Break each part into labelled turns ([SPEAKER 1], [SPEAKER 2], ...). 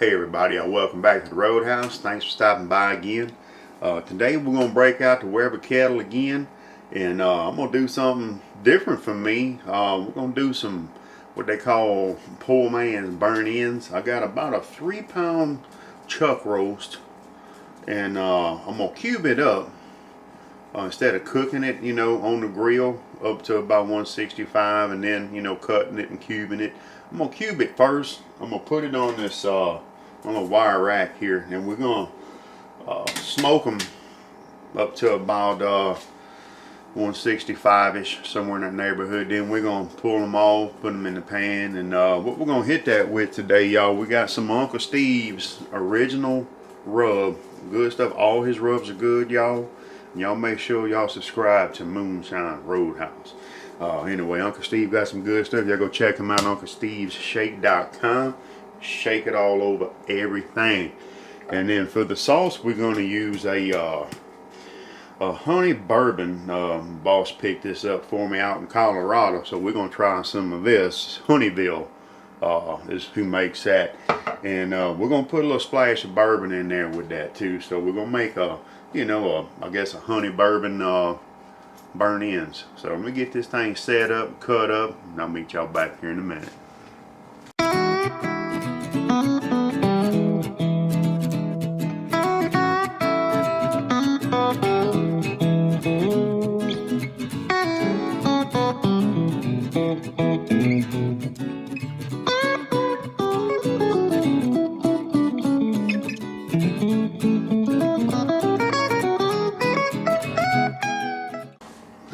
[SPEAKER 1] Hey everybody, welcome back to the Roadhouse. Thanks for stopping by again. Today we're going to break out the Weber Kettle again, and I'm going to do something different from me. We're going to do some what they call poor man's burn ends. I got about a 3-pound chuck roast, and I'm going to cube it up instead of cooking it, on the grill up to about 165 and then, cutting it and cubing it. I'm going to cube it first. I'm going to put it on this on a wire rack here, and we're going to smoke them up to about 165-ish, somewhere in that neighborhood. Then we're going to pull them off, put them in the pan, and what we're going to hit that with today, y'all, we got some Uncle Steve's original rub. Good stuff. All his rubs are good, y'all. Y'all make sure y'all subscribe to Moonshine Roadhouse. Anyway, Uncle Steve got some good stuff. Y'all go check him out, UncleStevesShake.com. Shake it all over everything. And then for the sauce, we're going to use a Honey Bourbon. Boss picked this up for me out in Colorado, so we're going to try some of this. Honeyville is who makes that. And we're going to put a little splash of bourbon in there with that too. So we're going to make I guess a honey bourbon burn ends. So let me get this thing set up, cut up, and I'll meet y'all back here in a minute.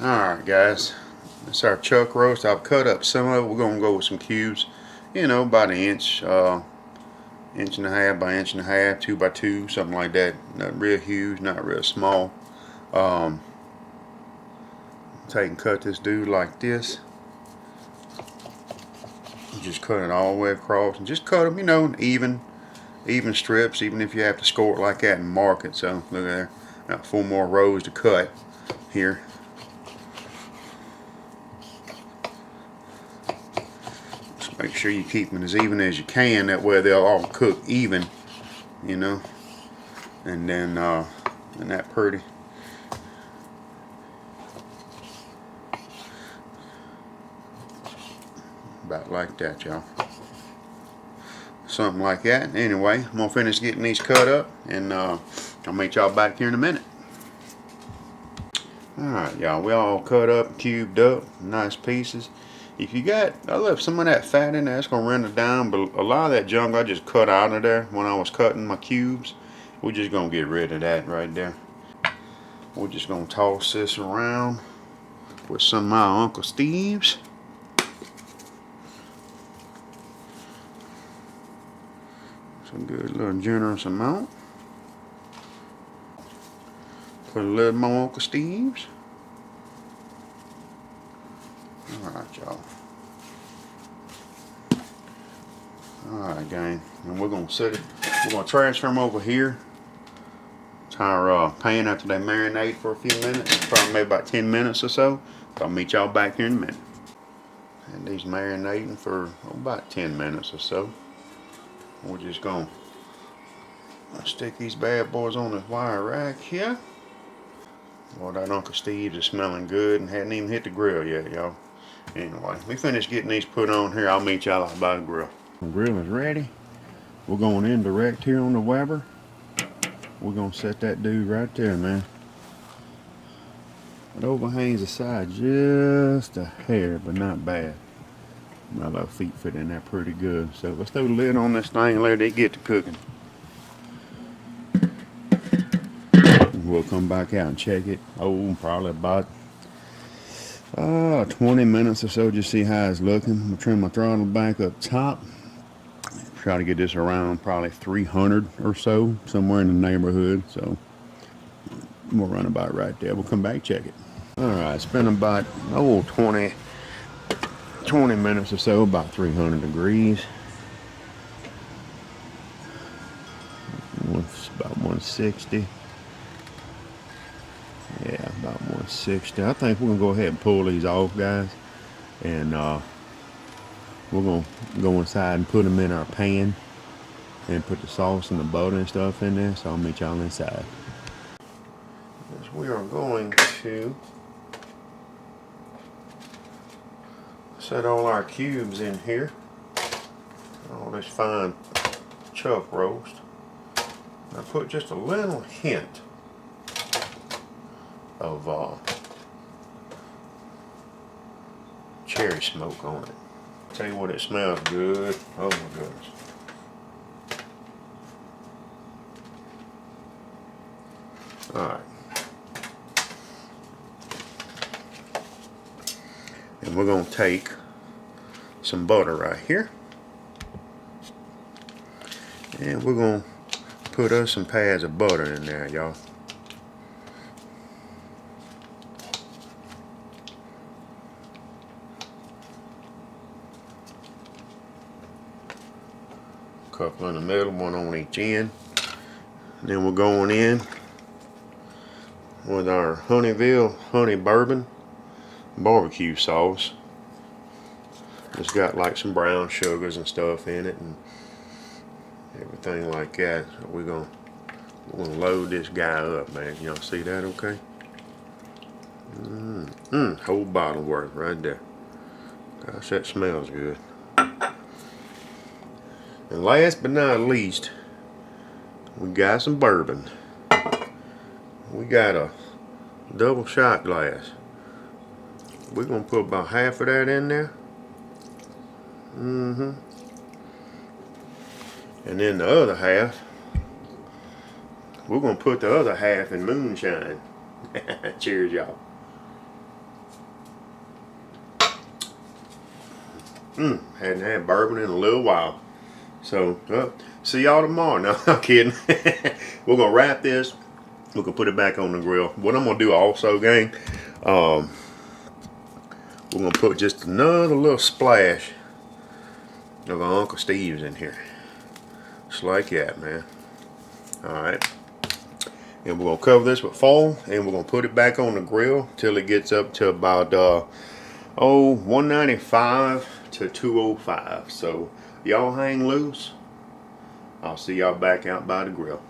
[SPEAKER 1] Alright guys, it's our chuck roast. I've cut up some of it. We're going to go with some cubes, about an inch, inch and a half by inch and a half, 2 by 2, something like that. Not real huge, not real small. Take and cut this dude like this. Just cut it all the way across, and just cut them, even strips, even if you have to score it like that and mark it. So look there, got 4 more rows to cut here. Just make sure you keep them as even as you can, that way they'll all cook even, and then isn't that pretty? About like that, y'all. Something like that. Anyway, I'm gonna finish getting these cut up, and I'll meet y'all back here in a minute. Alright, y'all, we all cut up, cubed up, nice pieces. If you got, I left some of that fat in there, it's gonna run it down, but a lot of that junk I just cut out of there when I was cutting my cubes. We're just gonna get rid of that right there. We're just gonna toss this around with some of my Uncle Steve's. Some good little generous amount. Put a little more Uncle Steve's. Alright, y'all. Alright, gang. And we're gonna set it. We're gonna transfer them over here to our pan after they marinate for a few minutes. Probably maybe about 10 minutes or so. I'll meet y'all back here in a minute. And these marinating for about 10 minutes or so. We're just gonna stick these bad boys on this wire rack here. Well, that Uncle Steve is smelling good and hadn't even hit the grill yet, y'all. Anyway, we finished getting these put on here. I'll meet y'all out by the grill. The grill is ready. We're going indirect here on the Weber. We're gonna set that dude right there, man. It overhangs the side just a hair, but not bad. My little feet fit in there pretty good. So let's throw the lid on this thing and let it get to cooking. We'll come back out and check it. Oh, probably about 20 minutes or so, just see how it's looking. I'm gonna trim my throttle back up top. Try to get this around probably 300 or so, somewhere in the neighborhood. So we'll run about right there. We'll come back, check it. Alright, it's been about 20 minutes or so, about 300 degrees. It's about 160. Yeah, about 160. I think we're gonna go ahead and pull these off, guys, and we're gonna go inside and put them in our pan and put the sauce and the butter and stuff in there. So I'll meet y'all inside. Yes, we are going to set all our cubes in here. All this fine chuck roast. I put just a little hint of cherry smoke on it. Tell you what, it smells good. Oh my goodness. Alright. And we're going to take some butter right here. And we're going to put us some pads of butter in there, y'all. Couple in the middle, one on each end. And then we're going in with our Honey Bourbon BBQ Sauce. It's got like some brown sugars and stuff in it and everything like that. So we're gonna load this guy up, man. Y'all see that okay? Whole bottle worth right there. Gosh, that smells good. And last but not least, we got some bourbon. We got a double shot glass. We're gonna put about half of that in there. And then the other half, we're gonna put the other half in moonshine. Cheers, y'all. Hadn't had bourbon in a little while. So, see y'all tomorrow. No, I'm kidding. We're gonna wrap this. We're gonna put it back on the grill. What I'm gonna do also, gang, we're gonna put just another little splash of our Uncle Steve's in here. Just like that, man. Alright. And we're gonna cover this with foil and we're gonna put it back on the grill till it gets up to about 195 to 205. So y'all hang loose. I'll see y'all back out by the grill.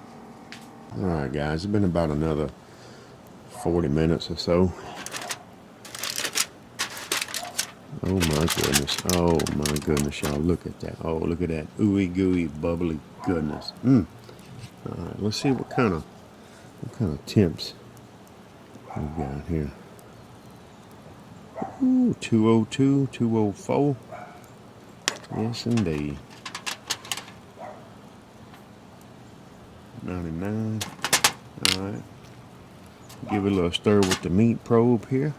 [SPEAKER 1] Alright guys, it's been about another 40 minutes or so. Oh my goodness. Oh my goodness, y'all. Look at that. Oh, look at that ooey gooey bubbly goodness. Alright, let's see what kind of temps we got here. Ooh, 202, 204. Yes indeed. 99. Alright. Give it a little stir with the meat probe here.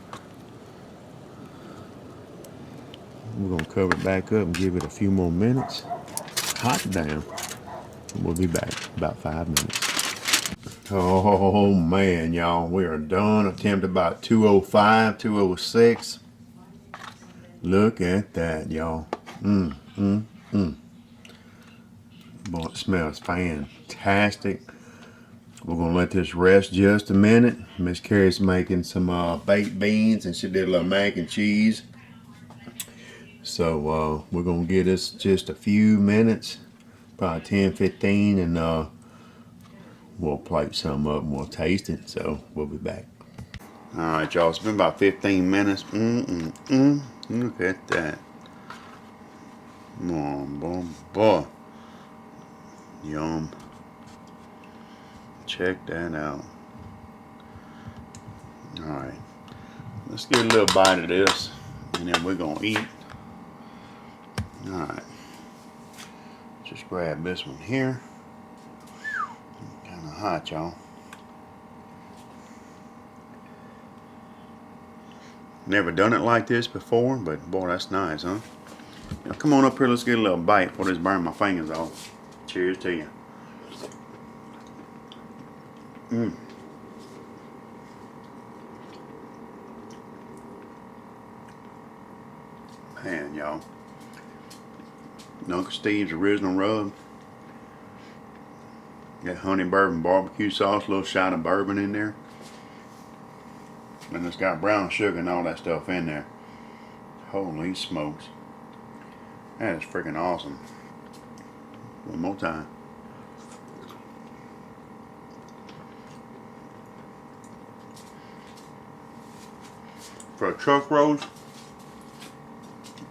[SPEAKER 1] We're going to cover it back up and give it a few more minutes. Hot damn. We'll be back about 5 minutes. Oh man, y'all, we are done. Attempt about 205, 206. Look at that, y'all. Boy, it smells fantastic. We're gonna let this rest just a minute. Miss Carrie's making some baked beans and she did a little mac and cheese. So we're gonna give this just a few minutes, probably 10, 15, and we'll plate some up and we'll taste it. So we'll be back. All right, y'all. It's been about 15 minutes. Look at that. Boy. Yum. Check that out. All right. Let's get a little bite of this, and then we're gonna eat. All right. Just grab this one here. Kind of hot, y'all. Never done it like this before, but boy, that's nice, huh? Now, come on up here, let's get a little bite before this burn my fingers off. Cheers to you. Man, y'all. Uncle Steve's original rub. Got Honey Bourbon BBQ Sauce, a little shot of bourbon in there. And it's got brown sugar and all that stuff in there. Holy smokes. That is freaking awesome. One more time. for a chuck roast,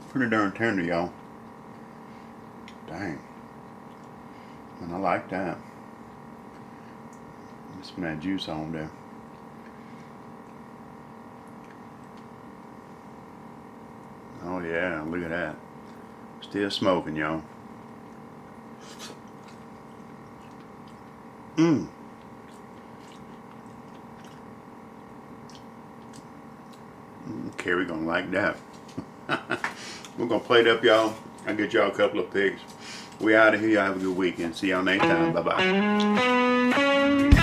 [SPEAKER 1] pretty darn tender, y'all. Dang. And I like that. Some of that juice on there. Oh yeah, look at that. Still smoking, y'all. Carrie gonna like that. We're gonna plate up, y'all. I'll get y'all a couple of pigs. We out of here. Y'all have a good weekend. See y'all next time. Bye bye.